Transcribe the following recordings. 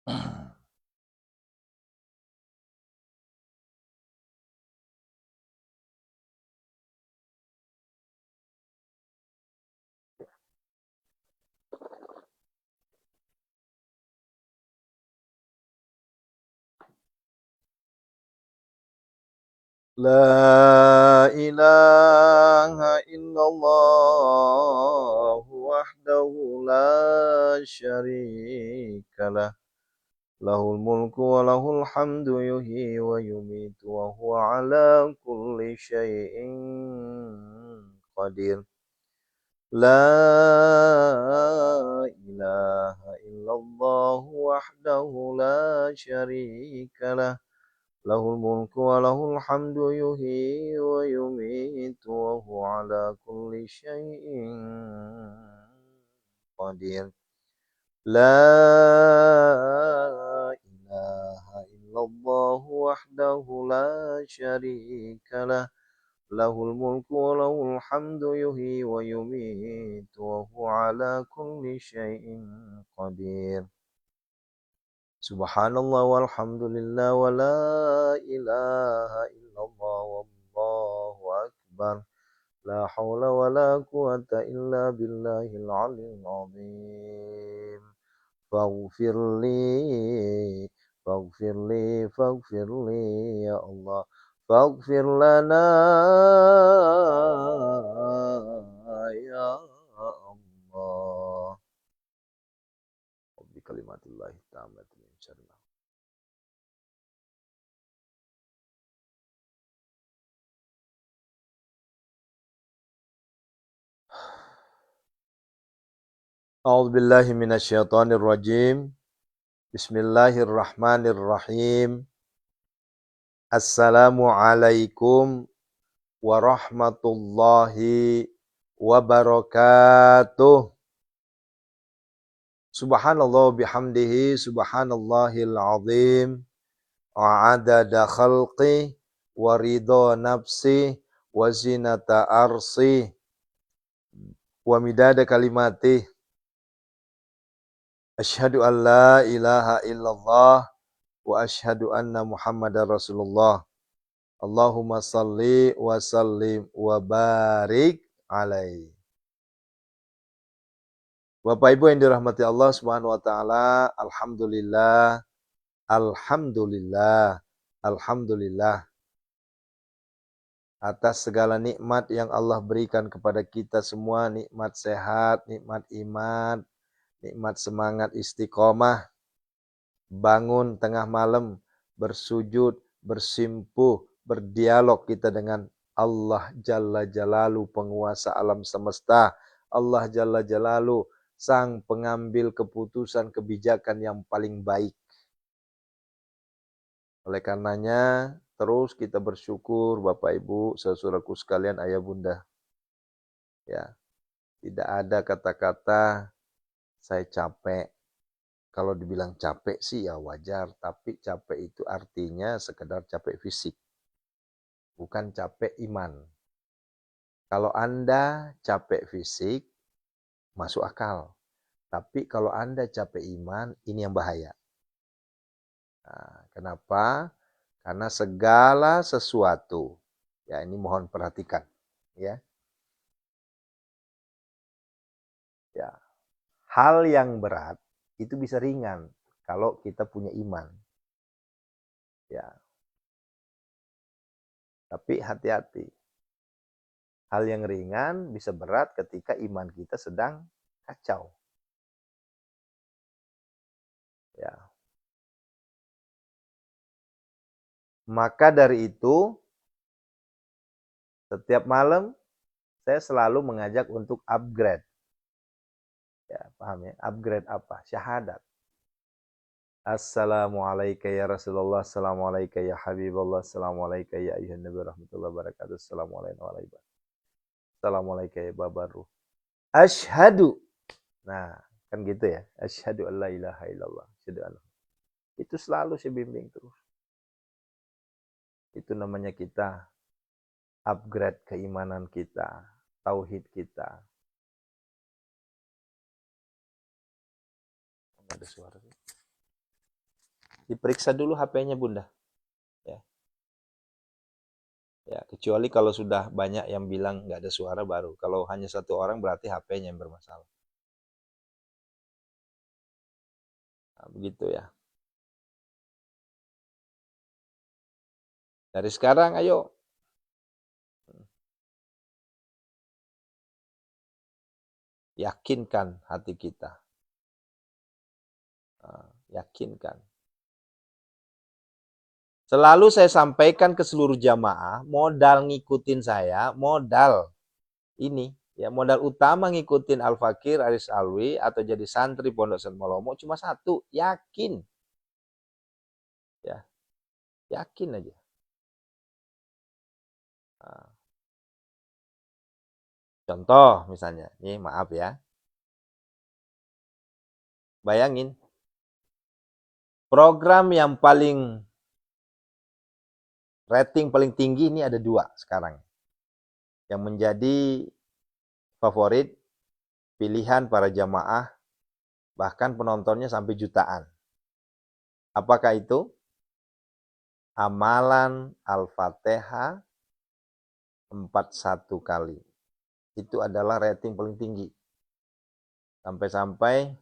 لا إله إلا الله وحده لا شريك له له الملك وله الحمد يحيي ويميت وهو على كل شيء قدير لا إله إلا الله وحده لا شريك له له الملك وله الحمد يحيي ويميت وهو على كل شيء قدير لا إله إلا الله وحده لا شريك له له الملك وله الحمد يحيي ويميت وهو على كل شيء قدير Subhanallah walhamdulillah wa la ilaha illallah wallahu akbar la hawla wa la quwata illa billahil aliyyil azim faghfirli faghfirli ya Allah faghfir lana ya Allah bi kalimatillahi tammati min syarri A'udzu billahi minasyaitonir rajim. Bismillahirrahmanirrahim. Assalamualaikum warahmatullahi wabarakatuh. Subhanallah bihamdihi subhanallahil azim. Wa adada khalqi wa ridha nafsi wa zinata arsi wa midada kalimati. Asyhadu an la ilaha illallah wa asyhadu anna Muhammadar Rasulullah. Allahumma salli wa sallim wa barik alaihi. Bapak Ibu yang dirahmati Allah Subhanahu wa taala, alhamdulillah, alhamdulillah, alhamdulillah atas segala nikmat yang Allah berikan kepada kita semua, nikmat sehat, nikmat iman, nikmat semangat istiqomah, bangun tengah malam, bersujud, bersimpuh, berdialog kita dengan Allah Jalla Jalalu, penguasa alam semesta. Allah Jalla Jalalu, sang pengambil keputusan kebijakan yang paling baik. Oleh karenanya, terus kita bersyukur Bapak Ibu, saudaraku sekalian, ayah bunda. Ya, tidak ada kata-kata saya capek. Kalau dibilang capek sih ya wajar, tapi capek itu artinya sekedar capek fisik, bukan capek iman. Kalau Anda capek fisik, masuk akal. Tapi kalau Anda capek iman, ini yang bahaya. Nah, kenapa? Karena segala sesuatu, ya ini mohon perhatikan, ya. Ya, hal yang berat itu bisa ringan kalau kita punya iman. Ya. Tapi hati-hati. Hal yang ringan bisa berat ketika iman kita sedang kacau. Ya. Maka dari itu, setiap malam saya selalu mengajak untuk upgrade. Ya, paham ya? Upgrade apa? Syahadat. Assalamualaikum ya Rasulullah, assalamualaikum ya Habibullah, assalamualaikum ya ayuhan nabi rahmatullahi wabarakatuh, assalamualaikum ya babaruh. Asyhadu. Nah, kan gitu ya. Asyhadu an la ilaha illallah. Asyhadu an. Itu selalu saya bimbing terus. Itu namanya kita upgrade keimanan kita, tauhid kita. Ada suara sih. diperiksa dulu HP-nya Bunda. Ya. Ya, kecuali kalau sudah banyak yang bilang nggak ada suara baru. Kalau hanya satu orang berarti HP-nya yang bermasalah. Nah, begitu ya. Dari sekarang ayo. Yakinkan hati kita. Yakinkan. Selalu saya sampaikan ke seluruh jamaah, modal ngikutin saya, modal ini, ya modal utama ngikutin Al-Fakir Aris Alwi atau jadi santri Pondok Pesantren Malomo cuma satu, yakin. Ya, yakin aja. Nah, contoh misalnya, nih maaf ya. Bayangin, program yang paling rating paling tinggi ini ada 2 sekarang. Yang menjadi favorit, pilihan para jamaah, bahkan penontonnya sampai jutaan. Apakah itu? Amalan Al-Fatihah 41 kali. Itu adalah rating paling tinggi. Sampai-sampai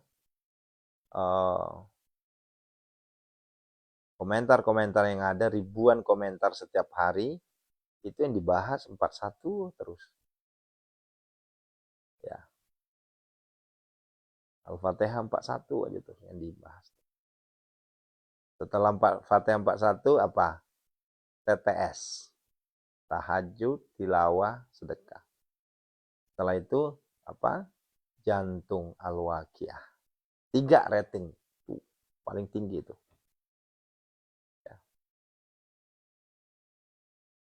komentar-komentar yang ada, ribuan komentar setiap hari, itu yang dibahas 41 terus. Ya. Al-Fatihah 41 aja tuh yang dibahas. Setelah Fatihah 41 apa? TTS. Tahajud, tilawah, sedekah. Setelah itu apa? Jantung al-waqiah. 3 rating. Tuh, paling tinggi itu. Ya.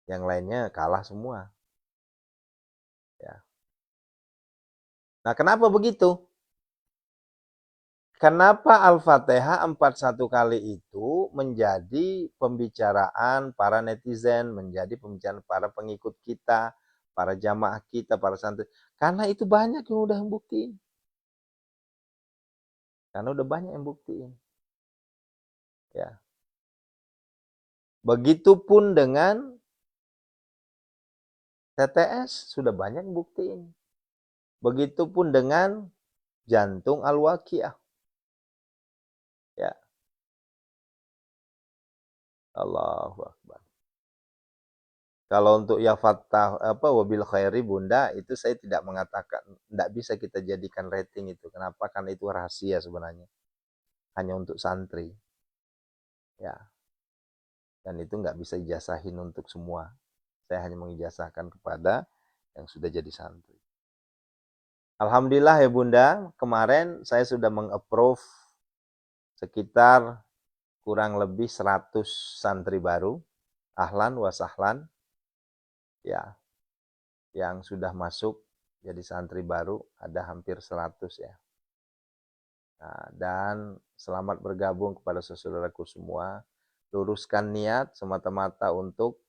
Yang lainnya kalah semua. Ya. Nah, kenapa begitu? Kenapa Al-Fatihah 41 kali itu menjadi pembicaraan para netizen, menjadi pembicaraan para pengikut kita, para jamaah kita, para santri. Karena itu banyak yang udah buktiin. Karena udah banyak yang buktiin. Ya. Begitupun dengan TTS, sudah banyak yang buktiin. Begitupun dengan jantung al-waqiah. Ya. Allahu Akbar. Kalau untuk ya fatah wabil khairi Bunda, itu saya tidak mengatakan, tidak bisa kita jadikan rating itu. Kenapa? Karena itu rahasia sebenarnya. Hanya untuk santri. Ya. Dan itu nggak bisa ijazahin untuk semua. Saya hanya mengijazahkan kepada yang sudah jadi santri. Alhamdulillah ya Bunda, kemarin saya sudah meng-approve sekitar kurang lebih 100 santri baru. Ahlan wa sahlan. Ya, yang sudah masuk jadi santri baru ada hampir 100 ya. Nah, dan selamat bergabung kepada saudaraku semua. Luruskan niat semata-mata untuk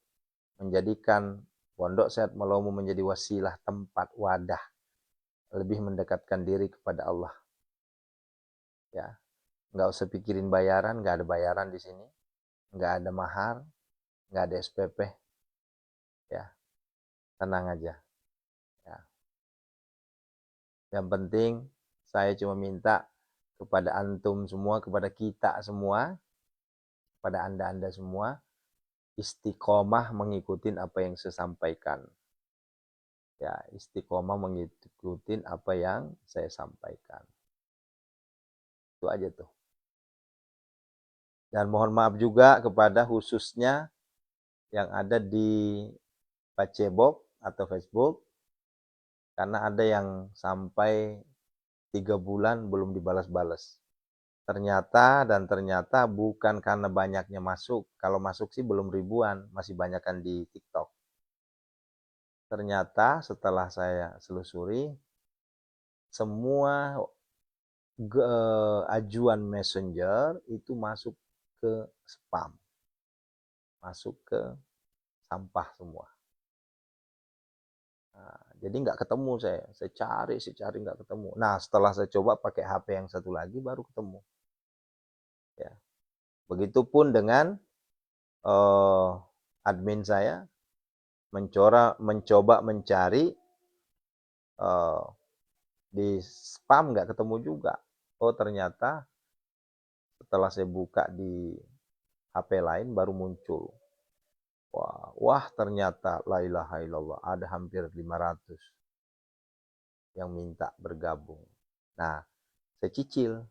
menjadikan Pondok Sehat Malomo menjadi wasilah, tempat, wadah lebih mendekatkan diri kepada Allah. Ya, nggak usah pikirin bayaran, nggak ada bayaran di sini, nggak ada mahar, nggak ada SPP. Ya, tenang aja. Ya. Yang penting saya cuma minta kepada antum semua, kepada kita semua, kepada anda semua, istiqomah mengikuti apa yang saya sampaikan. Ya, istiqomah mengikuti apa yang saya sampaikan. Itu aja tuh. Dan mohon maaf juga kepada khususnya yang ada di Facebook atau Facebook, karena ada yang sampai 3 bulan belum dibalas-balas. Ternyata bukan karena banyaknya masuk. Kalau masuk sih belum ribuan, masih banyakan di TikTok. Ternyata setelah saya selusuri, semua ajuan messenger itu masuk ke spam. Masuk ke sampah semua. Nah, jadi nggak ketemu saya cari nggak ketemu. Nah, setelah saya coba pakai HP yang satu lagi baru ketemu. Ya. Begitupun dengan admin saya mencoba mencari di spam, nggak ketemu juga. Oh ternyata setelah saya buka di HP lain baru muncul. Wah ternyata la ilaha illallah ada hampir 500 yang minta bergabung. Nah, saya cicil.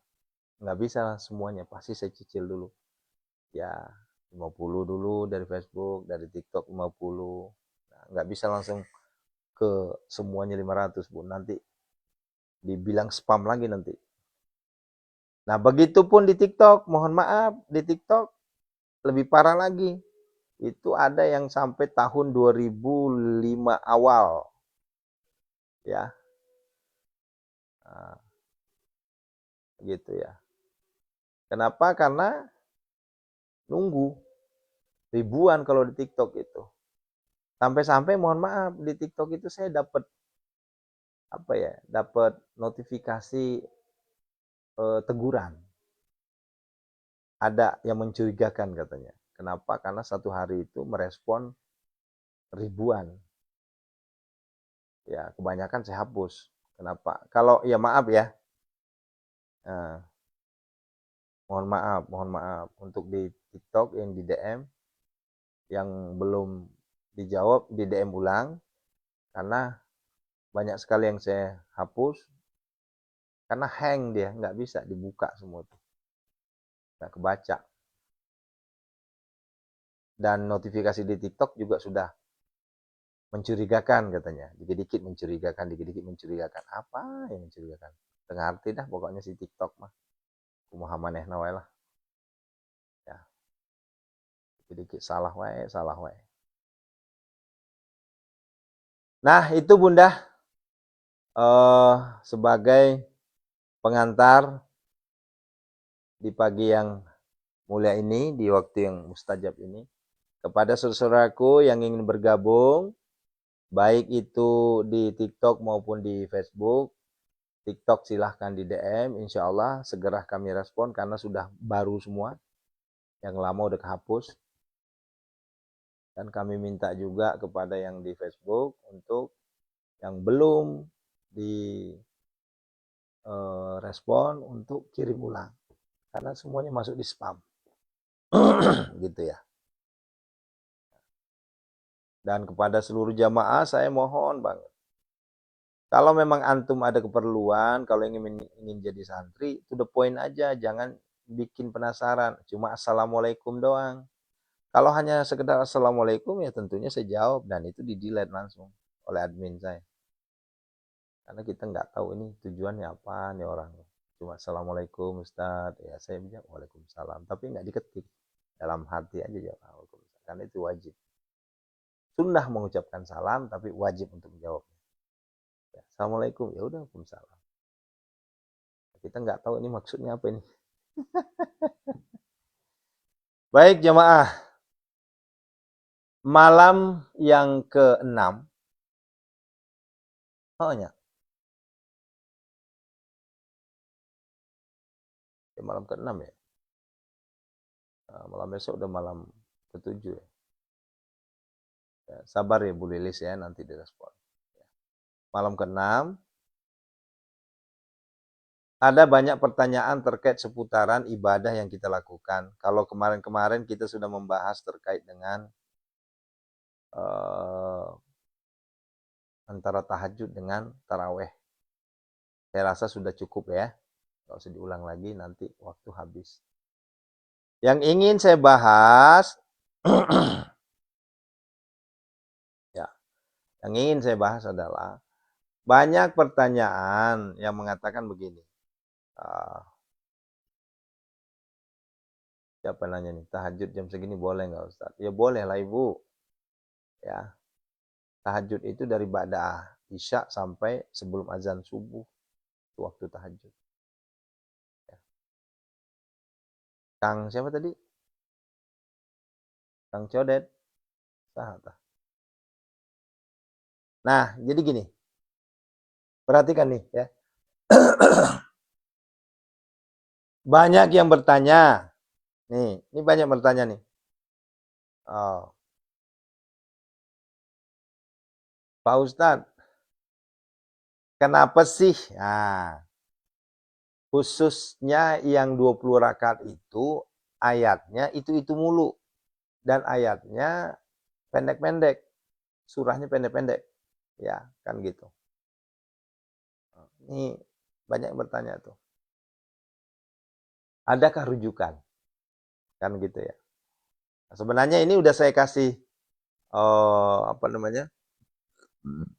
Nggak bisa semuanya, pasti saya cicil dulu. Ya, 50 dulu dari Facebook, dari TikTok 50. Nah, nggak bisa langsung ke semuanya 500, Bu. Nanti dibilang spam lagi nanti. Nah, begitupun di TikTok. Mohon maaf, di TikTok lebih parah lagi. Itu ada yang sampai tahun 2005 awal. Ya. Nah, gitu ya. Kenapa? Karena nunggu ribuan kalau di TikTok itu. Sampai-sampai mohon maaf di TikTok itu saya dapat dapat notifikasi teguran. Ada yang mencurigakan katanya. Kenapa? Karena satu hari itu merespon ribuan. Ya, kebanyakan saya hapus. Kenapa? Kalau ya maaf ya. Nah, mohon maaf untuk di TikTok yang di DM yang belum dijawab di DM ulang karena banyak sekali yang saya hapus karena hang dia, nggak bisa dibuka semua tuh, nggak kebaca. Dan notifikasi di TikTok juga sudah mencurigakan katanya, dikit-dikit mencurigakan. Apa yang mencurigakan? Tengah arti dah pokoknya si TikTok mah. Kumaha manehna wae lah. Ya, dikit-dikit salah wae. Nah, itu Bunda sebagai pengantar di pagi yang mulia ini, di waktu yang mustajab ini, kepada saudaraku yang ingin bergabung, baik itu di TikTok maupun di Facebook. TikTok silahkan di DM, insya Allah segera kami respon karena sudah baru semua, yang lama udah kehapus. Dan kami minta juga kepada yang di Facebook untuk yang belum di respon untuk kirim ulang karena semuanya masuk di spam. Gitu ya. Dan kepada seluruh jamaah saya mohon banget, kalau memang antum ada keperluan, kalau ingin jadi santri, to the point aja, jangan bikin penasaran, cuma assalamualaikum doang. Kalau hanya sekedar assalamualaikum ya tentunya saya jawab dan itu di-delete langsung oleh admin saya. Karena kita nggak tahu ini tujuannya apa nih orang. Cuma assalamualaikum Ustaz, ya saya bilang waalaikumsalam, tapi nggak diketik, dalam hati aja jawab waalaikumsalam. Karena itu wajib. Sunnah mengucapkan salam, tapi wajib untuk menjawab. Ya, assalamualaikum, ya udah waalaikumsalam. Kita nggak tahu ini maksudnya apa ini. Baik jamaah, malam yang ke-6, ya, malam ke-6 ya. Nah, malam besok udah malam ke-7 ya. Ya, sabar ya Bu Lilis ya, nanti direspon. Malam ke-6, ada banyak pertanyaan terkait seputaran ibadah yang kita lakukan. Kalau kemarin-kemarin kita sudah membahas terkait dengan antara tahajud dengan taraweh. Saya rasa sudah cukup ya. Nggak usah diulang lagi, nanti waktu habis. Yang ingin saya bahas, ya, yang ingin saya bahas adalah banyak pertanyaan yang mengatakan begini. Siapa nanya nih, tahajud jam segini boleh nggak Ustaz? Ya boleh lah Ibu. Ya, tahajud itu dari ba'da isya sampai sebelum azan subuh. Itu waktu tahajud. Ya. Kang siapa tadi? Kang Codet. Sahata. Nah, jadi gini. Perhatikan nih ya. Banyak yang bertanya, Nih, ini banyak bertanya nih. Oh, Pak Ustadz, kenapa sih? Nah, khususnya yang 20 rakaat itu ayatnya itu mulu dan ayatnya pendek-pendek, surahnya pendek-pendek. Ya, kan gitu. Ini banyak yang bertanya tuh. Adakah rujukan? Kan gitu ya. Nah, sebenarnya ini udah saya kasih apa namanya?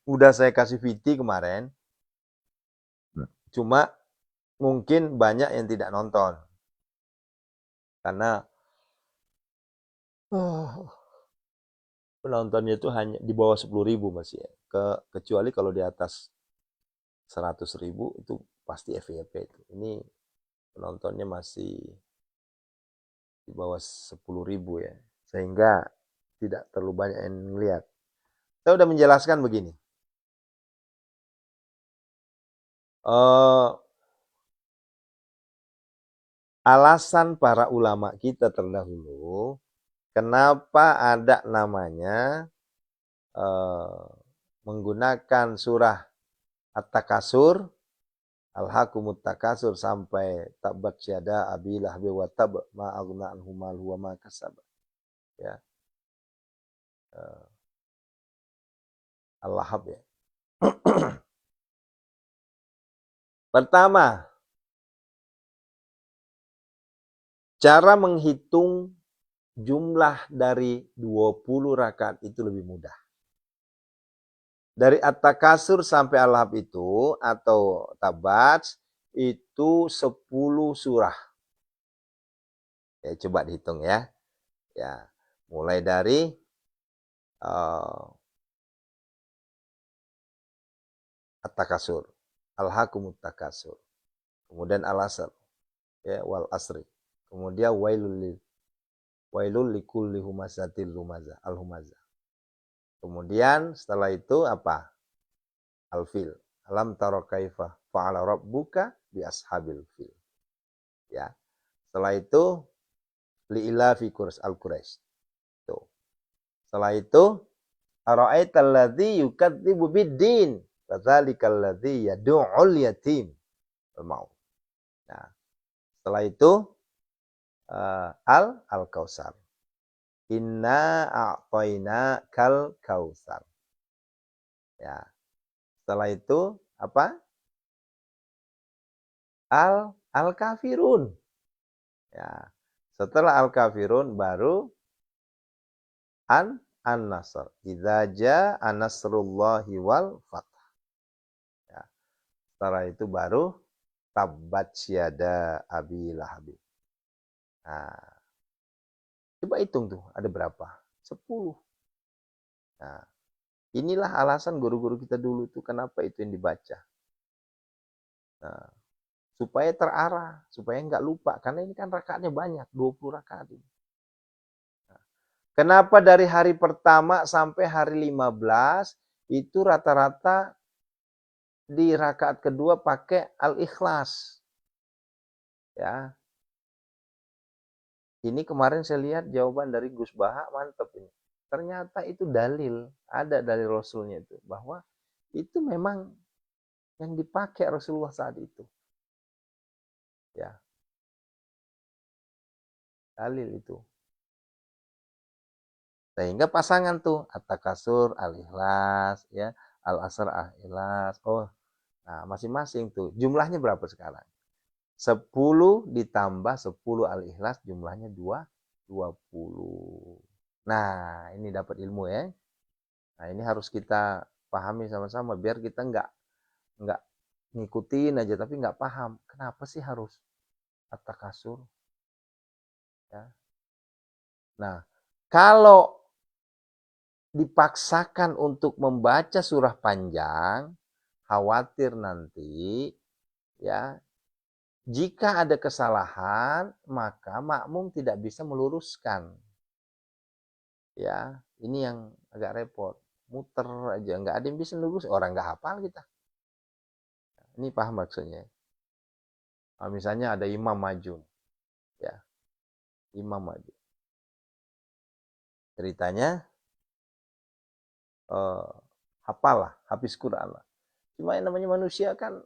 Udah saya kasih VT kemarin. Cuma mungkin banyak yang tidak nonton. Karena penontonnya itu hanya di bawah 10.000 masih ya. Kecuali kalau di atas 100.000 itu pasti FYP itu. Ini penontonnya masih di bawah 10.000 ya. Sehingga tidak terlalu banyak yang melihat. Saya udah menjelaskan begini. Alasan para ulama kita terdahulu, kenapa ada namanya menggunakan surah At-Takasur, Al-Hakumut Takasur sampai tabat syada abilah wa tab ma aghna anhu maluhu wa ma kasab. Ya. Al-Lahab ya. Pertama, cara menghitung jumlah dari 20 rakaat itu lebih mudah. Dari At-Takasur sampai Al-Lahab itu atau Tabat itu 10 surah. Ya, coba dihitung ya. Ya, mulai dari At-Takasur, Al-Hakumut Takasur, kemudian Al-Asr, ya, wal asri. Kemudian wailul likulli humazatil lumazah, al-humazah. Kemudian setelah itu apa? Al-fil. Alam tara kaifa fa'ala rabbuka bi ashabil fil. Ya. Setelah itu li'ilafi al-Quraisy. Tuh. Setelah itu ara'aital ladzi yukadzibu bid-din fadzalikal ladzi yad'ul yatim wal maut. Nah, setelah itu al-Kautsar. Inna a'tayna kal kautsar. Ya. Setelah itu apa? Al-Kafirun. Ya. Setelah Al-Kafirun baru An-Nasr. Idza jaa nasrullahi wal fath. Ya. Setelah itu baru Tabbat syada abi lahab. Nah, coba hitung tuh ada berapa? 10. Nah, inilah alasan guru-guru kita dulu tuh kenapa itu yang dibaca. Nah, supaya terarah, supaya nggak lupa. Karena ini kan rakaatnya banyak, 20 rakaat ini. Nah, kenapa dari hari pertama sampai hari 15 itu rata-rata di rakaat kedua pakai Al-Ikhlas. Ya. Ini kemarin saya lihat jawaban dari Gus Baha, mantap ini. Ternyata itu dalil, ada dari Rasulnya itu. Bahwa itu memang yang dipakai Rasulullah saat itu. Ya, dalil itu. Sehingga pasangan tuh At-Takasur, Al-Ikhlas, ya, Al-Asr, Al-Ikhlas. Oh, nah masing-masing tuh. Jumlahnya berapa sekarang? 10 ditambah 10 Al-Ikhlas jumlahnya 20. Nah, ini dapat ilmu ya. Nah, ini harus kita pahami sama-sama biar kita nggak ngikutin aja tapi nggak paham. Kenapa sih harus At-Takasur? Ya. Nah, kalau dipaksakan untuk membaca surah panjang, khawatir nanti ya jika ada kesalahan maka makmum tidak bisa meluruskan. Ya, ini yang agak repot. Muter aja, nggak ada yang bisa lurus, orang nggak hafal kita. Ini paham maksudnya. Nah, misalnya ada imam maju, ya. Imam Mahdi. Ceritanya hafal lah, habis Quran lah. Cuma yang namanya manusia kan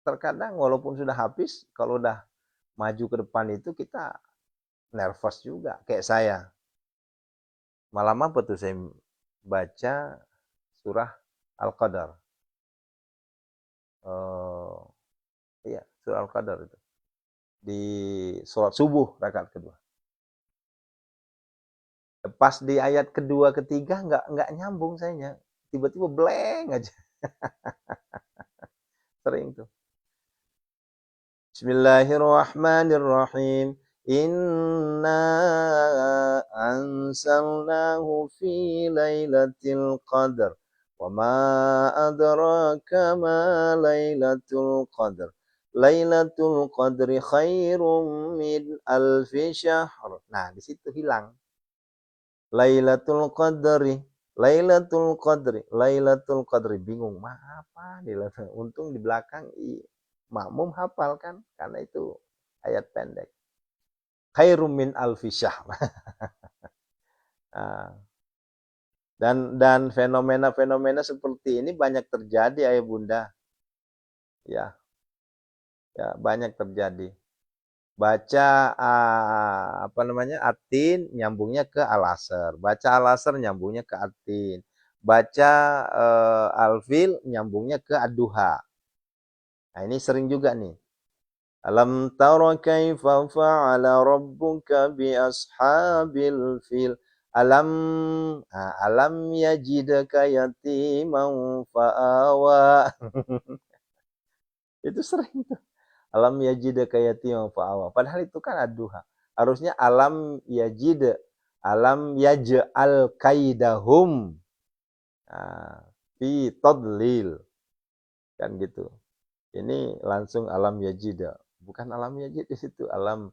terkadang walaupun sudah habis, kalau udah maju ke depan itu kita nervous juga. Kayak saya. Malam apa tuh saya baca surah Al-Qadar. Iya, surah Al-Qadar itu. Di sholat subuh rakaat kedua. Pas di ayat kedua ketiga nggak nyambung sayanya. Tiba-tiba blank aja. Sering tuh. Bismillahirrahmanirrahim. Inna ansalnahu fi lailatul qadar. Wa ma adraka ma lailatul qadar. Lailatul qadri khairum min alfi syahr. Nah, di situ hilang. Lailatul qadri. Lailatul qadri. Lailatul qadri. Bingung, apa? Untung di belakang makmum hafal kan, karena itu ayat pendek. Khairum min alfi syahr. Dan fenomena-fenomena seperti ini banyak terjadi ayah bunda. Ya, banyak terjadi. Baca atin nyambungnya ke al-asr. Baca al-asr nyambungnya ke atin. Baca al-fil nyambungnya ke ad-duha. Nah, ini sering juga nih. Alam tara kaifa fa'ala rabbuka bi ashabil fil. Alam yajidaka yatiman fa'awa. Itu sering tuh. Alam yajidaka yatiman fa'awa. Padahal itu kan ad-duha. Harusnya alam yaj'al kaidahum fi tadlil. Kan gitu. Ini langsung alam yajida. Bukan alam yajid di situ. Alam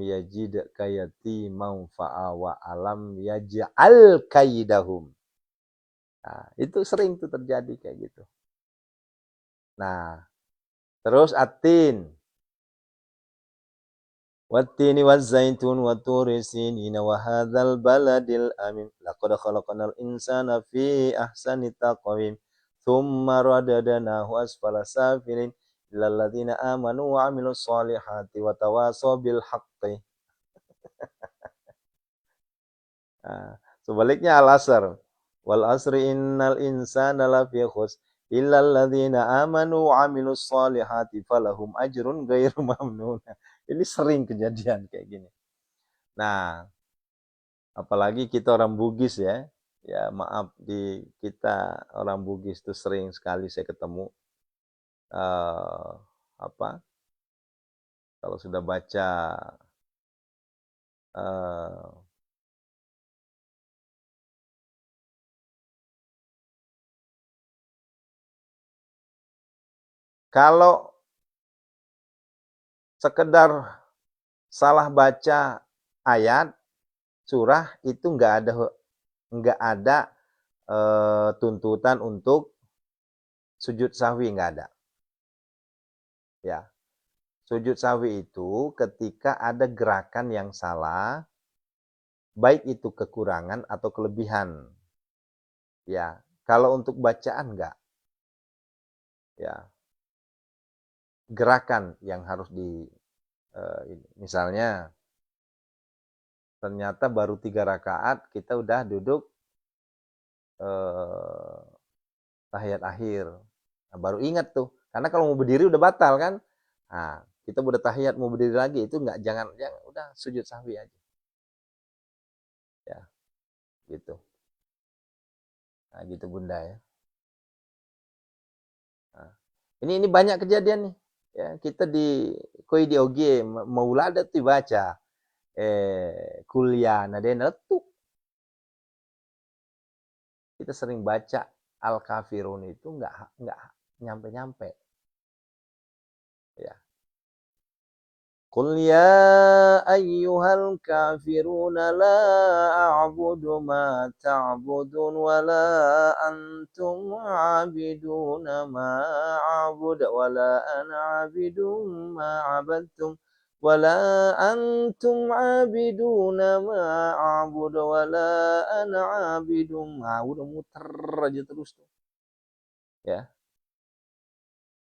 yajid kayati mau fa'awa. Alam yaj'al kaidahum. Nah, itu sering tuh terjadi kayak gitu. Nah, terus atin. Wattini wazzaitun wa turi sinina wa hadzal baladil amin. Laqad khalaqnal insana fi ahsani taqwim. Tsumma radadnahu asfala safilin. Illal ladzina amanu wa 'amilus shalihati wa tawasaw bil haqqi. Sebaliknya al-asr. Wal asri innal insana lafi khusr illal ladzina amanu wa 'amilus shalihati falahum ajrun ghairu mamnun. Ini sering kejadian kayak gini. Nah, apalagi kita orang Bugis ya. Ya maaf, kita orang Bugis itu sering sekali saya ketemu kalau sudah baca kalau sekedar salah baca ayat surah itu nggak ada tuntutan untuk sujud sahwi, nggak ada. Ya, sujud sahwi itu ketika ada gerakan yang salah, baik itu kekurangan atau kelebihan. Ya, kalau untuk bacaan enggak. Ya, gerakan yang harus misalnya ternyata baru 3 rakaat kita udah duduk tahiyat akhir. Nah, baru ingat tuh, karena kalau mau berdiri udah batal kan. Nah, kita udah tahiyat mau berdiri lagi itu enggak, jangan udah sujud sahwi aja. Ya, gitu. Nah, gitu bunda ya. Nah, ini banyak kejadian nih. Ya, kita di koi di oge maulada tuh baca kuliah nadena tuh. Kita sering baca Al-Kafirun itu enggak nyampe-nyampe. Ya. Qul ya ayyuhal kafiruna la a'budu ma ta'budun wa la antum 'abiduna ma a'budu wa la ana 'abidun ma 'abadtum wala antum abiduna ma a'budu wala ana abidum. Nah, udah muter aja terus tuh. Ya.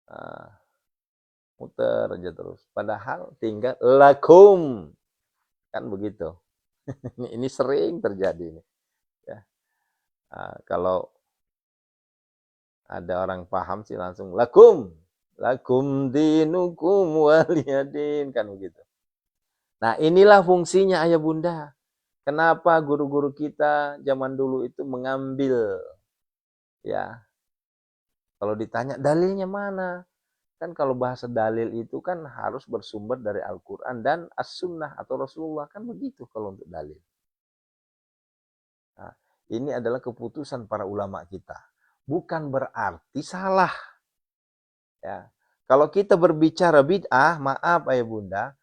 Nah, muter aja terus. Padahal tinggal lakum. Kan begitu. Ini sering terjadi nih. Ya. Nah, kalau ada orang paham sih langsung lakum. Lakum dinukum waliyadin. Kan begitu. Nah, inilah fungsinya ayah bunda. Kenapa guru-guru kita zaman dulu itu mengambil, ya, kalau ditanya dalilnya mana? Kan kalau bahasa dalil itu kan harus bersumber dari Al-Quran dan As-Sunnah atau Rasulullah. Kan begitu kalau untuk dalil. Nah, ini adalah keputusan para ulama kita. Bukan berarti salah. Ya. Kalau kita berbicara bid'ah, maaf ayah bunda,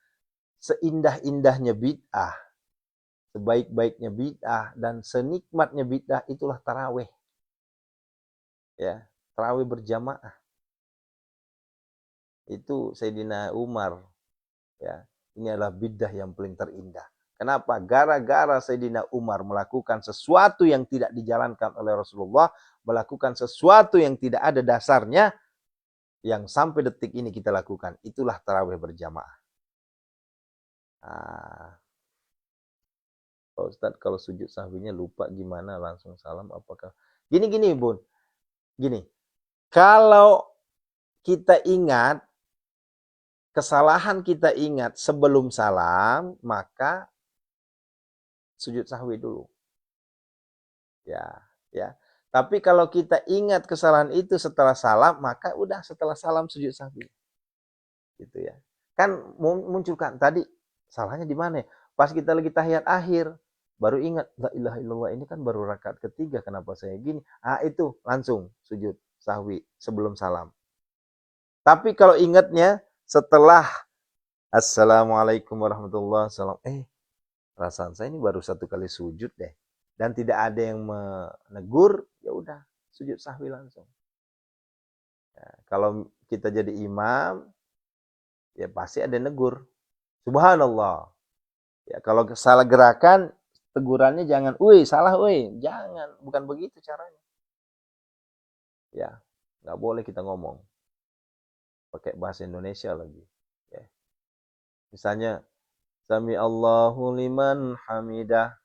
seindah-indahnya bid'ah, sebaik-baiknya bid'ah, dan senikmatnya bid'ah itulah tarawih. Ya, tarawih berjamaah. Itu Sayyidina Umar. Ya, ini adalah bid'ah yang paling terindah. Kenapa? Gara-gara Sayyidina Umar melakukan sesuatu yang tidak dijalankan oleh Rasulullah, melakukan sesuatu yang tidak ada dasarnya, yang sampai detik ini kita lakukan. Itulah tarawih berjamaah. Nah, Pak Ustadz kalau sujud sahwinya lupa gimana langsung salam apakah? Gini Bun. Gini. Kalau kita ingat, kesalahan kita ingat sebelum salam, maka sujud sahwi dulu. Ya. Tapi kalau kita ingat kesalahan itu setelah salam, maka udah setelah salam sujud sahwi. Gitu ya. Kan munculkan tadi salahnya di mana? Pas kita lagi tahiyat akhir, baru ingat la ilaha illallah ini kan baru rakaat ketiga, kenapa saya gini? Ah itu langsung sujud sahwi sebelum salam. Tapi kalau ingatnya setelah assalamualaikum warahmatullahi wabarakatuh, perasaan saya ini baru satu kali sujud deh, dan tidak ada yang menegur, ya udah sujud sahwi langsung. Ya, kalau kita jadi imam, ya pasti ada yang negur. Subhanallah. Ya, kalau salah gerakan, tegurannya jangan, "Woi, salah, woi." Jangan, bukan begitu caranya. Ya, nggak boleh kita ngomong pakai bahasa Indonesia lagi. Ya. Misalnya, Sami Allahu liman hamidah.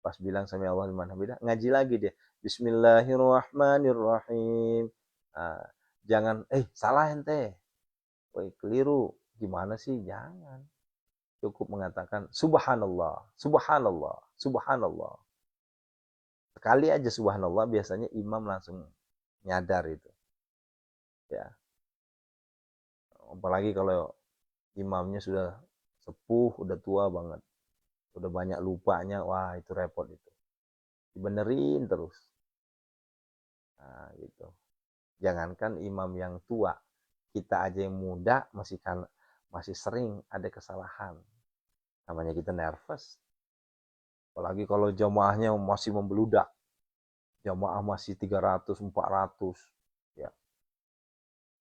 Pas bilang Sami Allahu liman hamidah, ngaji lagi dia. Bismillahirrahmanirrahim. Nah, jangan, salah ente. Woi, keliru. Gimana sih? Jangan. Cukup mengatakan subhanallah, subhanallah, subhanallah. Sekali aja subhanallah, biasanya imam langsung nyadar itu. Ya. Apalagi kalau imamnya sudah sepuh, udah tua banget. Udah banyak lupanya, wah itu repot itu. Dibenerin terus. Nah, gitu. Jangankan imam yang tua, kita aja yang muda masih sering ada kesalahan. Namanya kita nervous. Apalagi kalau jamaahnya masih membeludak. Jamaah masih 300, 400. Ya.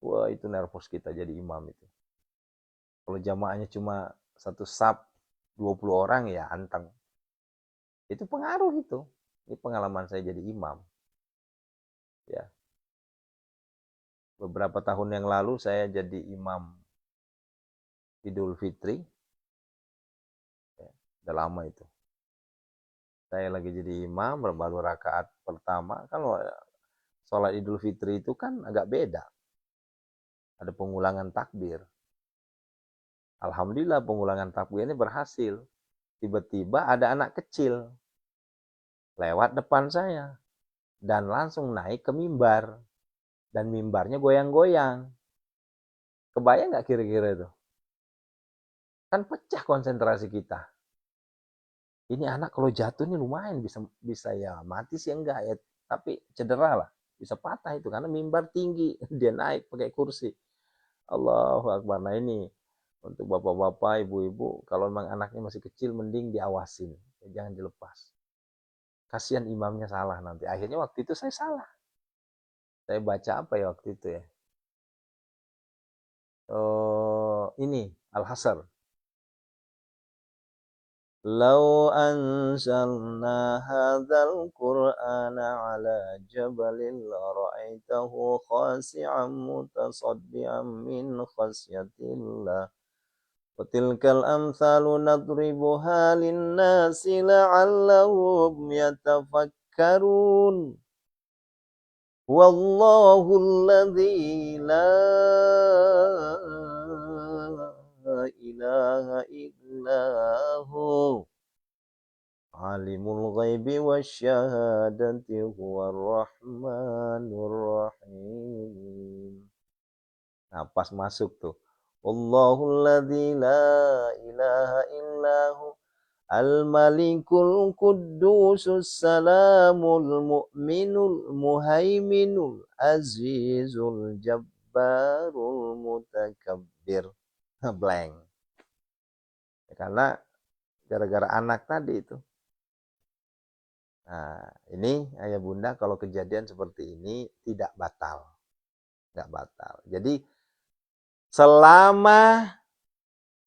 Wah, itu nervous kita jadi imam itu. Kalau jamaahnya cuma satu sab 20 orang ya anteng. Itu pengaruh itu. Ini pengalaman saya jadi imam. Ya. Beberapa tahun yang lalu saya jadi imam Idul Fitri. Ya, udah lama itu. Saya lagi jadi imam, baru rakaat pertama. Kalau sholat Idul Fitri itu kan agak beda. Ada pengulangan takbir. Alhamdulillah pengulangan takbir ini berhasil. Tiba-tiba ada anak kecil lewat depan saya dan langsung naik ke mimbar. Dan mimbarnya goyang-goyang. Kebayang nggak kira-kira itu? Kan pecah konsentrasi kita. Ini anak kalau jatuh nih lumayan bisa ya mati sih enggak ya, tapi cedera lah, bisa patah itu karena mimbar tinggi, dia naik pakai kursi. Allahu Akbar. Nah ini untuk bapak-bapak, ibu-ibu, kalau memang anaknya masih kecil mending diawasin, jangan dilepas. Kasihan imamnya salah nanti. Akhirnya waktu itu saya salah. Saya baca apa ya waktu itu ya? Ini Al-Hasr. Lau anzalna hadzal Qur'ana ala jabalin la ra'aitahu khashi'an mutasaddian min khasyatillah. Wa tilkal amsalu nadribuha lin-nasi la'allahum yatafakkarun. Wallahu alladzi la ilaha illahu alimul ghaibi wasyahadati huwar rahmanur rahim. Nah, pas masuk tuh. Allahul ladzi la ilaha illahu al-malikul quddusus salamul mu'minul muhaiminul azizul jabbarul mutakabbir. Blank. Karena gara-gara anak tadi itu. Nah, ini ayah bunda kalau kejadian seperti ini tidak batal. Enggak batal. Jadi selama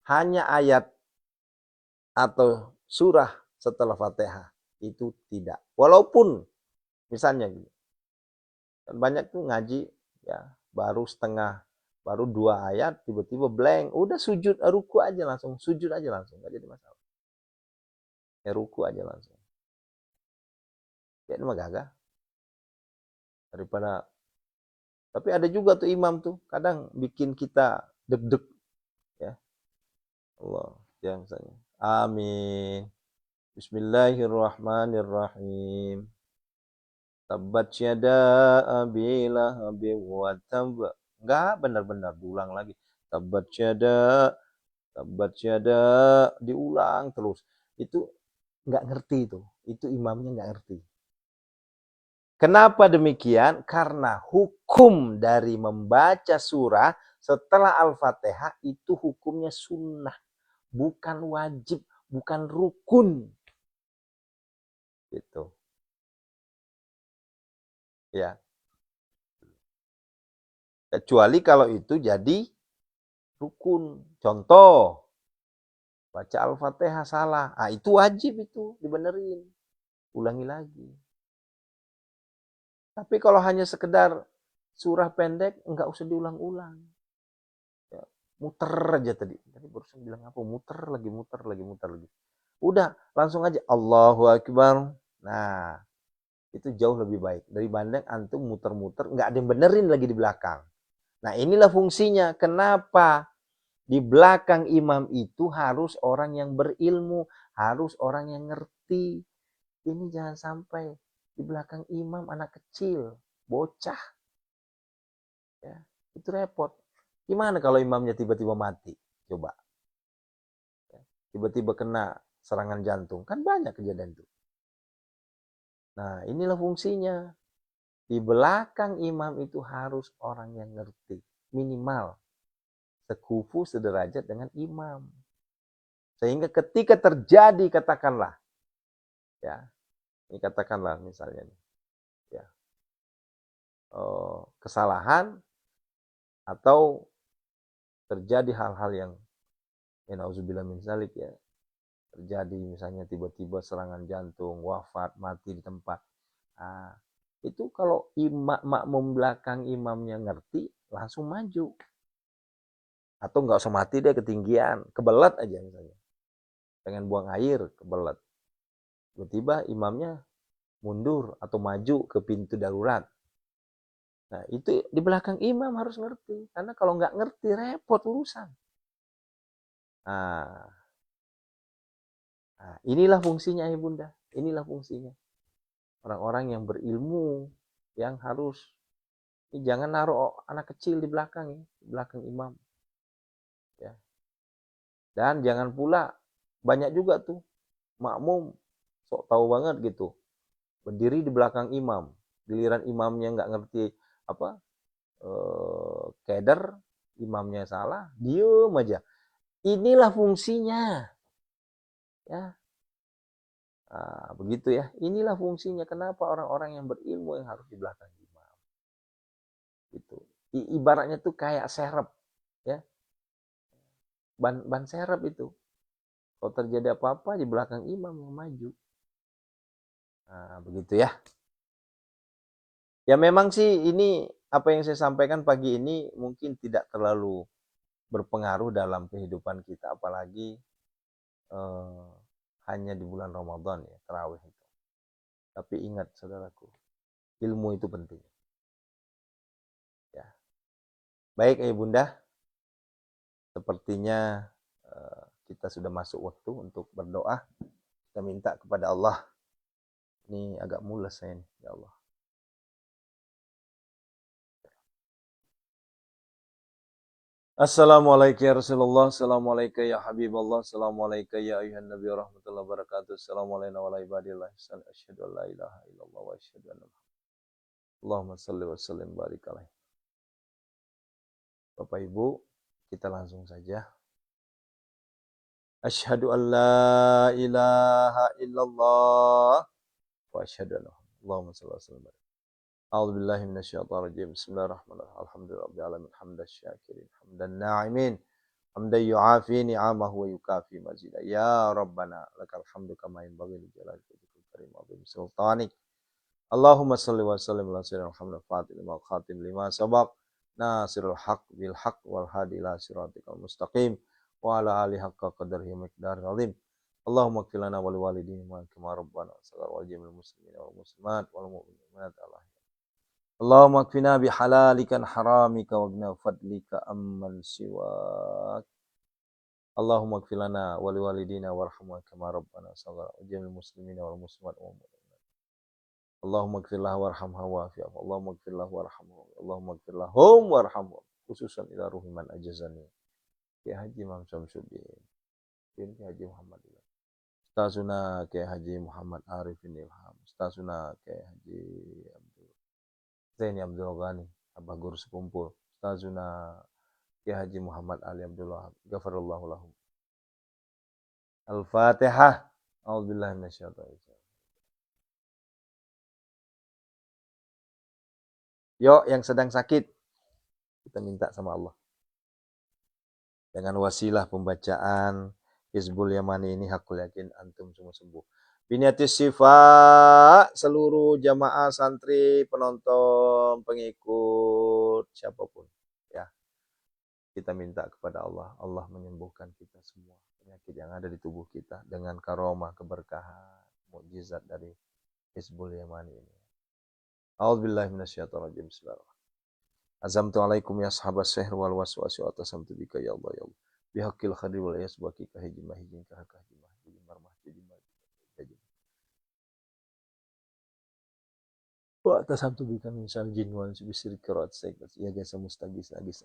hanya ayat atau surah setelah Fatihah itu tidak. Walaupun misalnya banyak tuh ngaji ya baru setengah, baru 2 ayat tiba-tiba blank, udah sujud ruku aja langsung, sujud aja langsung, enggak jadi masalah. Ya ruku aja langsung. Ya ini mah gagah. Daripada tapi ada juga tuh imam tuh kadang bikin kita deg-deg ya. Allah yang saya. Amin. Bismillahirrahmanirrahim. Tabbat yada abi lahabin wa tab. Enggak benar-benar diulang lagi. Tabbat yada diulang terus. Itu enggak ngerti itu. Itu imamnya enggak ngerti. Kenapa demikian? Karena hukum dari membaca surah setelah Al-Fatihah itu hukumnya sunnah, bukan wajib, bukan rukun. Gitu. Ya. Kecuali kalau itu jadi rukun. Contoh, baca Al-Fatihah salah. Ah, itu wajib itu dibenerin. Ulangi lagi. Tapi kalau hanya sekedar surah pendek, enggak usah diulang-ulang. Ya, muter aja tadi. Tadi barusan bilang apa? Muter lagi. Udah, langsung aja Allahu Akbar. Nah, itu jauh lebih baik. Daripada antum muter-muter, enggak ada yang benerin lagi di belakang. Nah, inilah fungsinya. Kenapa di belakang imam itu harus orang yang berilmu, harus orang yang ngerti. Ini jangan sampai di belakang imam anak kecil, bocah. Ya, itu repot. Gimana kalau imamnya tiba-tiba mati? Coba. Tiba-tiba kena serangan jantung. Kan banyak kejadian itu. Nah, inilah fungsinya. Di belakang imam itu harus orang yang ngerti. Minimal. Sekufu sederajat dengan imam. Sehingga ketika terjadi katakanlah. Ya, ini katakanlah misalnya. Ya, kesalahan atau terjadi hal-hal yang nauzubillah min dzalik ya. Terjadi misalnya tiba-tiba serangan jantung, wafat, mati di tempat. Nah, itu kalau makmum belakang imamnya ngerti, langsung maju. Atau nggak usah mati deh ketinggian, kebelet aja misalnya. Pengen buang air, kebelet. Tiba-tiba imamnya mundur atau maju ke pintu darurat. Nah, itu di belakang imam harus ngerti. Karena kalau nggak ngerti, repot urusan. Nah, inilah fungsinya ya bunda. Inilah fungsinya. Orang-orang yang berilmu, yang harus. Jangan naruh anak kecil di belakang ya. Di belakang imam. Ya. Dan jangan pula, banyak juga tuh, makmum, sok tahu banget gitu. Berdiri di belakang imam. Giliran imamnya nggak ngerti apa, keder, imamnya salah, diem aja. Inilah fungsinya. Ya. Nah, begitu ya. Inilah fungsinya. Kenapa orang-orang yang berilmu yang harus di belakang imam. Gitu. Ibaratnya tuh kayak serep. Ya. Ban serep itu. Kalau terjadi apa-apa di belakang imam yang maju. Nah, begitu ya. Ya memang sih ini apa yang saya sampaikan pagi ini mungkin tidak terlalu berpengaruh dalam kehidupan kita, apalagi hanya di bulan Ramadan ya, tarawih itu. Tapi ingat saudaraku, ilmu itu penting. Ya. Baik Ayah Bunda, sepertinya kita sudah masuk waktu untuk berdoa. Kita minta kepada Allah. Ini agak mules saya nih, ya Allah. Assalamualaikum ya Rasulullah, Assalamualaikum ya Habibullah, Assalamualaikum ya ayuhan Nabi warahmatullahi wabarakatuh, Assalamualaikum warahmatullahi wabarakatuh, Asyhadu an la ilaha illallah wa asyhadu anna Allahumma salli wa sallim barik alaih. Bapak Ibu, kita langsung saja. Asyhadu an la ilaha illallah wa asyhadu anna Allahumma salli wa sallim. A'udzu billahi minasyaitonir rajim. Bismillahirrahmanirrahim. Alhamdulillahirabbil alamin. Hamdan syakirin, hamdan na'imin. Hamdan yu'afi ni'amahu wa yukafi mazida. Ya Rabbana lakal hamdu kama yanbaghi li jalali wajhikal karim wa bi sultanik. Allahumma salli wa sallim ala sayyidina Muhammad fatil lima khatim lima sabaq. Nasirul haq bil haq wal hadi ila siratikal mustaqim. Wa ala alihi haqqa qadrihi miqdaril azim. Allahumma ighfir lana wa liwalidina wa kama rabbana saghar wal jamil muslimina wal muslimat wal mu'minat Allah. Allahumma kfina bihalalika haramika wa bina fadlika amman siwak. Allahumma kfir lana wa liwalidina warhamna kama rabbana saghara wa jamil muslimina wal muslimat wal mu'minat. Allahumma kfir lahu warhamha wa'afi'af. Allahumma kfir lahu warhamhu. Allahumma kfir lahum warhamhu. Khususan ila ruhiman ajazani. Kiai Haji Imam Syamsuddin. Kiai Haji Muhammad Ilham. Ustazuna Kiai Haji Muhammad Arifin Ilham. Ustazuna Kiai Haji Zaini Abdul Ghani, Abah Guru Sekumpul, Ustazuna Kiai Haji Muhammad Ali Abdullah, ghafarallahu lahum. Al-Fatihah. A'udzubillahi minasyaitonir rajim. Yuk, yang sedang sakit, kita minta sama Allah. Dengan wasilah pembacaan Hizbul Yamani ini hakul yakin antum semua sembuh. Biniatis syifa seluruh jamaah santri, penonton, pengikut, siapapun. Ya, kita minta kepada Allah. Allah menyembuhkan kita semua. Penyakit yang ada di tubuh kita. Dengan karomah, keberkahan, mukjizat dari Hizbul Yamani ini. A'udzubillahi minasyaitonir rajim. Bismillahirrahmanirrahim. Azamtu alaikum ya sahabat sihr wal waswasi wa tasamtu bika ya Allah ya Allah. Bihaqil khadir wal yasbaki kahijimah hijin kahakahimah hijin marmah hijimah. Wa tasamtu bika min syarri jin wa insi bisri qiraat sayyidat ya jasa mustagis agis.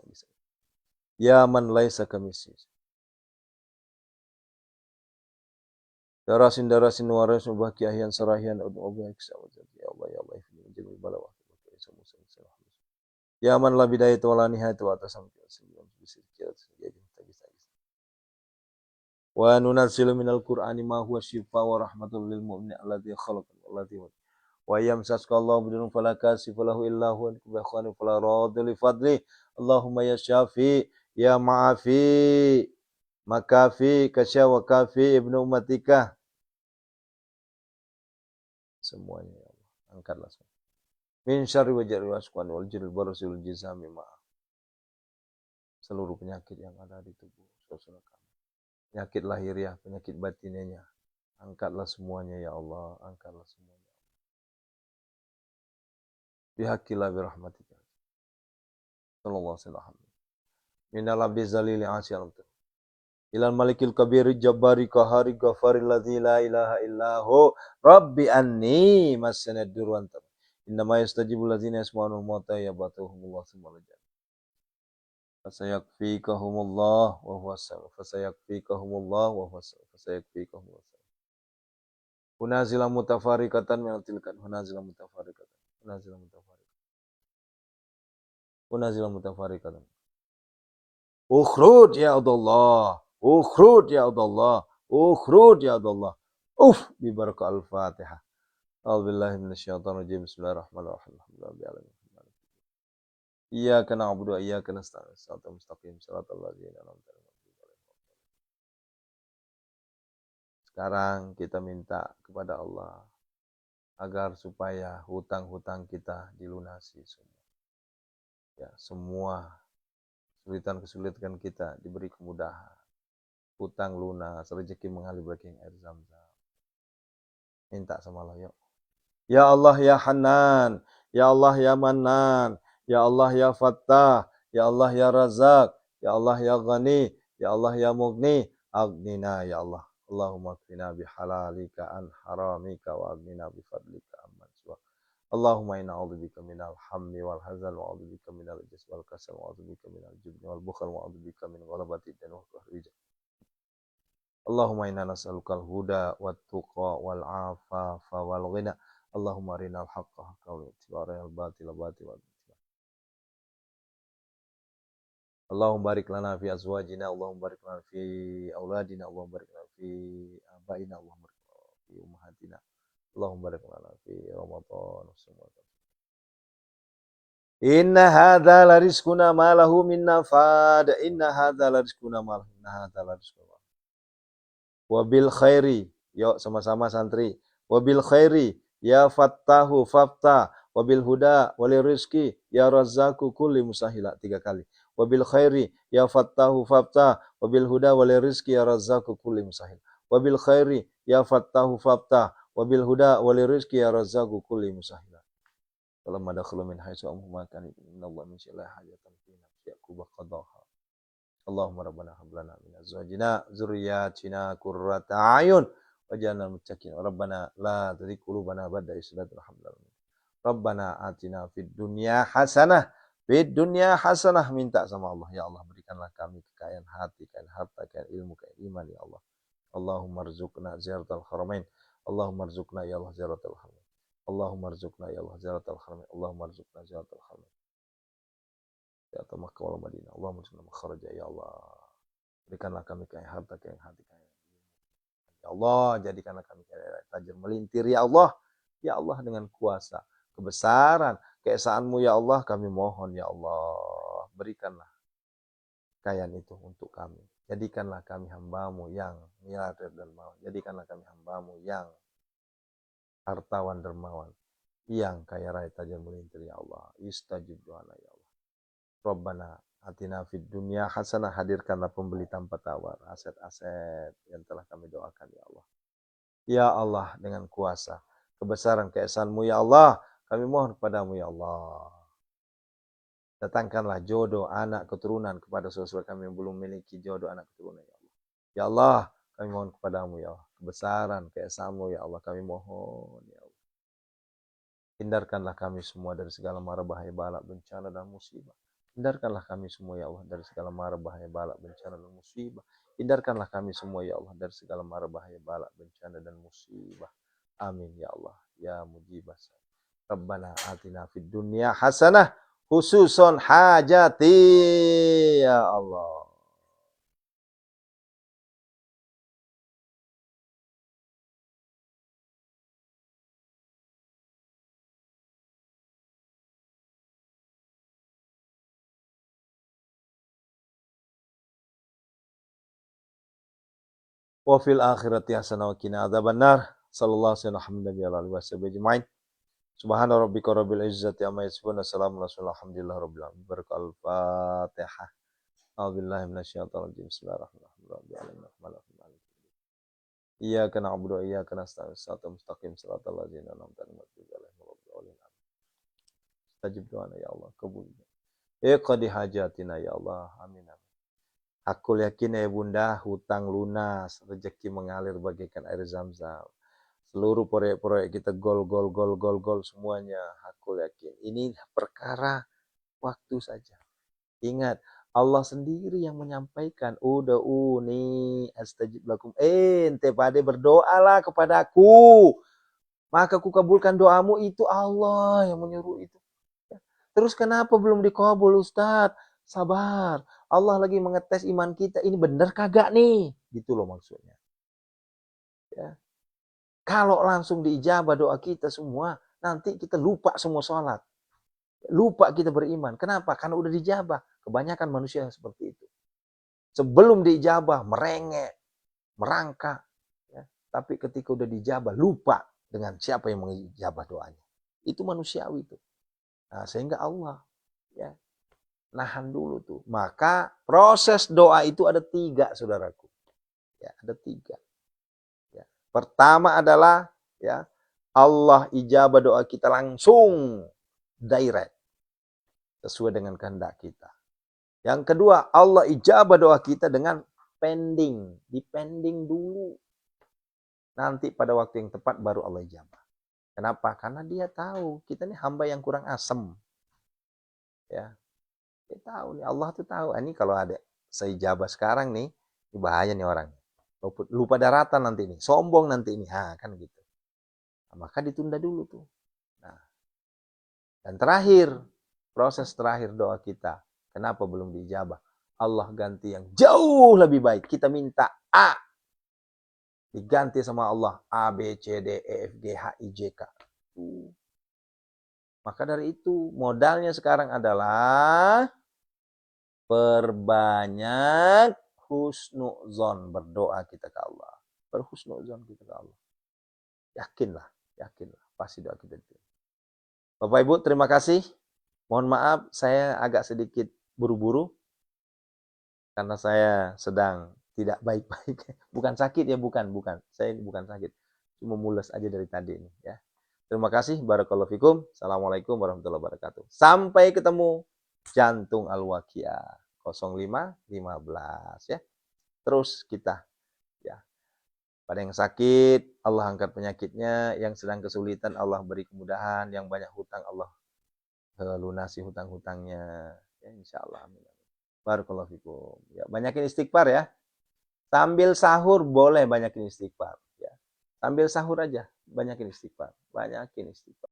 Ya man laisa kamisi. Darasin waras mubaki ahyan sarahian ud'u iksa wa ya Allah ya Allah fi jami balawa. Ya man la bidayah wa la nihayah wa tasamtu bisri qiraat sayyidat agis. Wa nunazzilu minal qur'ani ma huwa shifaa wa rahmatul lil mu'minin alladzi khalaqa alladzi wa yamsaskallahu bidun fala kasifa lahu illa huwa bikhani fala radhi li fadli. Allahumma ya syafi ya ma'afi makafi kasya wa kafi ibnu ummatika. Semuanya ya Allah, angkatlah semua. Min syarri wa jarri wasqan wal jiril barasil jizami ma. Seluruh penyakit yang ada di tubuh saudara kami. Penyakit lahiriah, penyakit batinnya. Angkatlah semuanya ya Allah, angkatlah semuanya. Bihaqillah birahmatika. Sallallahu alaihi wasallam. Minal abdi zalili asyal. Ilal malikil kabiri jabbari kahari ghafari ladzi la ilaha illahu rabbi anni masanad durwan. Innama yastajibu ladzina yasma'una mauta yabatuhumullah summa lajal. Fasayakfikahumullah wa huwa fasayakfikahumullah wa huwa fasayakfikahumullah. Hunazila mutafarikatan min tilkan hunazila mutafarikatan. Hunazila mutafarikatan. Ukhrud ya Allah. Ukhrud ya Allah. Ukhrud ya Allah. Bi barakah al-Fatihah. A'udzubillahi minasyaitonir rajim. Bismillahirrahmanirrahim. Alhamdulillahirabbil alamin. Iyyaka na'budu wa iyyaka nasta'in. Shiratal mustaqim. Shiratal ladzina an'amta 'alaihim. Sekarang kita minta kepada Allah agar supaya hutang-hutang kita dilunasi semua. Ya, semua kesulitan-kesulitan kita diberi kemudahan. Hutang lunas, rezeki mengalir bagaikan air Zam-Zam. Minta sama Allah, yuk. Ya Allah ya Hanan, ya Allah ya Manan, ya Allah ya Fattah, ya Allah ya Razak, ya Allah ya Ghani, ya Allah ya Mughni, aghnina ya Allah. Allahumma qina bihalalika an haramika wa aghnina bifadlika amman siwak. Allahumma inna a'udzubika minal hammi wal hazan wa a'udzubika minal ijaz wal kasal wa a'udzubika minal jubni wal bukhal wa a'udzubika min ghalabati dan wa qahri rijal. Allahumma inna nas'alukal huda wat tuqa wal afafa wal ghina. Allahumma arinal haqqa haqqan wa arinal batila batila. Allahumma barik lana fi azwajina, Allahumma barik lana fi auladina, Allahumma barik lana fi abaina, Allahumma barik lana fi ummahatina. Allahumma barik lana fi Ramadan semua. Inna hadza la rizquna ma lahu min nafad. Inna hadza la rizquna ma lahu. Inna hadza la rizquna. Wabil khairi, yuk sama-sama santri. Wabil khairi, ya fattahu faftah. Wabil huda walir rizki, ya razzaku kulli musahila. 3 kali. Wabil khairi, ya fattahu faftah. Wabil huda walir rizki, ya razzaku kulli musahil. Wabil khairi, ya fattahu faftah. Wabil huda walir rizki, ya razzaku kulli musahila. Falamma dakhalu min haitsu amhumatan innallaha min syai'in hajatan fi nafsi yaqub qadaha. Allahumma rabbana hab lana min azwajina dzurriyyatina qurrata a'yun waj'alna muttaqin. Rabbana la tuzigh qulubana ba'da idh hadaytana wa hab lana. Rabbana atina fid dunya hasanah. Fid dunya hasanah, minta sama Allah, ya Allah berikanlah kami kekayaan hati, kekayaan harta, kekayaan ilmu, kekayaan iman ya Allah. Allahumma rzuqna ziyaratal haramain. Allahumma rzuqna ya Allah ziyaratal haramain. Allahumma rzuqna ya Allah ziyaratal haramain. Allahumma rzuqna ziyaratal haramain. Ya Allah Makkah wal Madinah. Allahumma rzuqna makharaja ya Allah. Berikanlah kami kekayaan harta, kekayaan hati, kekayaan ilmu. Ya Allah, jadikanlah kami kekayaan tajir melintir ya Allah. Ya Allah, dengan kuasa, kebesaran, keesaanmu ya Allah, kami mohon ya Allah. Berikanlah kekayaan itu untuk kami. Jadikanlah kami hambamu yang miliarder dermawan. Jadikanlah kami hambamu yang hartawan dermawan. Yang kaya raya tajir melintir ya Allah. Istajib doana ya Allah. Rabbana atina fid dunya hasanah, hadirkanlah pembeli tanpa tawar aset-aset yang telah kami doakan ya Allah. Ya Allah, dengan kuasa, kebesaran, keesaanmu ya Allah, kami mohon kepadamu ya Allah. Datangkanlah jodoh, anak, keturunan kepada saudara kami yang belum memiliki jodoh, anak, keturunan ya Allah. Ya Allah, kami mohon kepadamu ya Allah. Kebesaran, keesaanmu ya Allah, kami mohon ya Allah. Hindarkanlah kami semua dari segala mara bahaya, bala, bencana dan musibah. Hindarkanlah kami semua ya Allah dari segala mara bahaya, bala, bencana dan musibah. Hindarkanlah kami semua ya Allah dari segala mara bahaya, bala, bencana dan musibah. Amin ya Allah ya mujibah. Rabbana atina fid dunya hasanah khususon hajati ya Allah. Wa fil akhirati hasanah wa qina adzabannar. Sallallahu alaihi wa sallam. Subhana rabbika rabbil izzati amma yasifun. Assalamu alhamdulillah rabbil alamin. Barakal Fatihah. A'udzubillahi minasyaitonir rajim. Bismillahirrahmanirrahim. Iyyaka na'budu wa iyyaka nasta'in. Shiratal mustaqim. Shiratal ladzina an'amta 'alaihim. Stajib doana ya Allah, kabul. Iqdi hajatina ya Allah. Amin. Aku yakin ya Bunda, hutang lunas, rezeki mengalir bagaikan air Zam-Zam. Seluruh proyek-proyek kita gol semuanya. Aku yakin ini perkara waktu saja. Ingat, Allah sendiri yang menyampaikan, ud'uni astajib lakum. Ente pada berdoalah kepadaku, maka aku kabulkan doamu. Itu Allah yang menyuruh itu. Terus kenapa belum dikabul Ustaz? Sabar. Allah lagi mengetes iman kita. Ini benar kagak nih? Gitu loh maksudnya. Ya. Kalau langsung diijabah doa kita semua, nanti kita lupa semua sholat. Lupa kita beriman. Kenapa? Karena udah dijabah. Kebanyakan manusia seperti itu. Sebelum diijabah, merengek, merangkak. Ya. Tapi ketika udah dijabah, lupa dengan siapa yang mengijabah doanya. Itu manusiawi tuh. Nah, sehingga Allah ya nahan dulu tuh. Maka proses doa itu ada 3, saudaraku. Ya, ada 3. Ya. Pertama adalah ya Allah ijabah doa kita langsung direct sesuai dengan kehendak kita. Yang kedua, Allah ijabah doa kita dengan pending, dipending dulu. Nanti pada waktu yang tepat baru Allah ijabah. Kenapa? Karena dia tahu kita ini hamba yang kurang asem. Ya, dia tahu nih, Allah tuh tahu. Ini kalau ada saya ijabah sekarang nih, ini bahaya nih orang. Lupa daratan nanti nih, sombong nanti ini, kan gitu. Nah, maka ditunda dulu tuh. Nah, dan terakhir, proses terakhir doa kita, kenapa belum diijabah? Allah ganti yang jauh lebih baik. Kita minta A, diganti sama Allah A, B, C, D, E, F, G, H, I, J, K. Maka dari itu modalnya sekarang adalah perbanyak husnuzon, berdoa kita ke Allah. Berhusnuzon kita ke Allah. Yakinlah, pasti doa kita itu. Bapak Ibu, terima kasih. Mohon maaf saya agak sedikit buru-buru karena saya sedang tidak baik-baik. Bukan sakit ya, bukan. Saya bukan sakit. Cuma mules aja dari tadi ini ya. Terima kasih. Barakallahu fikum. Assalamualaikum warahmatullahi wabarakatuh. Sampai ketemu Jantung Al-Waqiah 0515 ya. Terus kita ya. Pada yang sakit, Allah angkat penyakitnya. Yang sedang kesulitan, Allah beri kemudahan. Yang banyak hutang, Allah lunasi hutang-hutangnya. Ya, insya-Allah. Amin. Barakallahu fikum. Ya, banyakin istighfar ya. Sambil sahur boleh banyakin istighfar ya. Sambil sahur aja banyakin istighfar.